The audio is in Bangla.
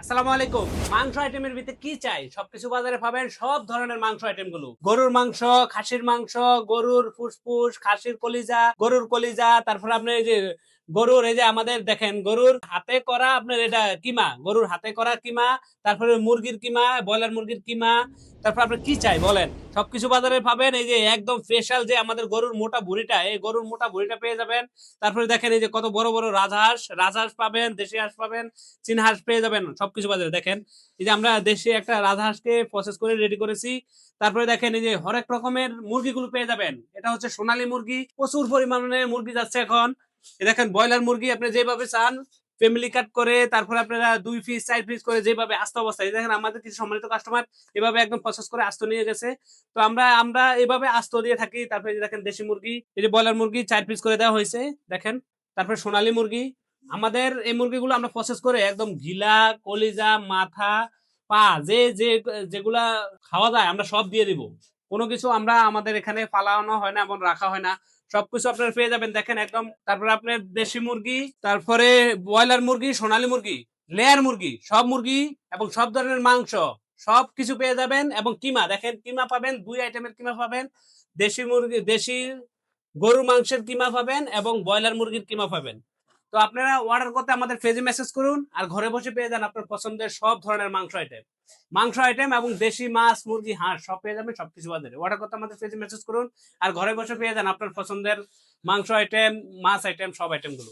আসসালামু আলাইকুম। মাংস আইটেমের ভিতরে কি চাই? সবকিছু বাজারে পাবেন, সব ধরনের মাংস আইটেম গুলো। গরুর মাংস, খাসির মাংস, গরুর ফুসফুস, খাসির কলিজা, গরুর কলিজা, তারপরে আপনার এই যে গরুর এই যে আমাদের দেখেন গরুর হাতে করা আপনার এটা কিমা, গরুর হাতে করা কিমা, তারপরে মুরগির কিমা, ব্রয়লার মুরগির কিমা, তারপর আপনার কি চাই বলেন? সবকিছু বাজারে পাবেন। এই যে একদম স্পেশাল যে আমাদের গরুর মোটা ভুঁড়িটা, এই গরুর মোটা ভুঁড়িটা পেয়ে যাবেন। তারপরে দেখেন এই যে কত বড়, বড় রাজহাঁস, রাজহাঁস পাবেন, দেশি হাঁস পাবেন, চীনা হাঁস পেয়ে যাবেন সবকিছু বাজারে। দেখেন এই যে আমরা দেশে একটা রাজহাঁসকে প্রসেস করে রেডি করেছি। তারপরে দেখেন এই যে হরেক রকমের মুরগিগুলো পেয়ে যাবেন। এটা হচ্ছে সোনালী মুরগি, প্রচুর পরিমাণে মুরগি যাচ্ছে এখন। এই দেখেন ব্রয়লার মুরগি আপনি যেভাবে চান ফ্যামিলি কাট করে, তারপরে আপনারা 2 পিস 4 পিস করে যেভাবে আস্ত অবস্থায়, দেখেন আমাদের কিছু সম্মানিত কাস্টমার এভাবে একদম প্রসেস করে আস্ত নিয়ে গেছে। তো আমরা এভাবে আস্ত দিয়ে থাকি। তারপরে এই যে দেখেন দেশি মুরগি, এই যে ব্রয়লার মুরগি 4 পিস করে দেওয়া হয়েছে দেখেন। তারপরে সোনালী মুরগি, আমাদের এই মুরগিগুলো আমরা প্রসেস করে একদম গিলা, কলিজা, মাথা, পা, যেগুলা খাওয়া যায় আমরা সব দিয়ে দিব। কোনো কিছু আমরা আমাদের এখানে ফালানো হয় না এবং রাখা হয় না। সবকিছু আপনারা পেয়ে যাবেন দেখেন একদম। তারপরে আপনার দেশি মুরগি, তারপরে ব্রয়লার মুরগি, সোনালী মুরগি, লেয়ার মুরগি, সব মুরগি এবং সব ধরনের মাংস সবকিছু পেয়ে যাবেন। এবং কিমা দেখেন, কিমা পাবেন 2 আইটেমের কিমা পাবেন। দেশি মুরগি, দেশি গরুর মাংসের কিমা পাবেন এবং ব্রয়লার মুরগির কিমা পাবেন। তো আপনারা অর্ডার করতে আমাদের পেজে মেসেজ করুন আর ঘরে বসে পেয়ে যান আপনার পছন্দের সব ধরনের মাংস আইটেম এবং দেশি মাছ, মুরগি, হাঁস সব পেয়ে যাবেন সবকিছু বাজারে। অর্ডার করতে আমাদের পেজে মেসেজ করুন আর ঘরে বসে পেয়ে যান আপনার পছন্দের মাংস আইটেম, মাছ আইটেম, সব আইটেম গুলো।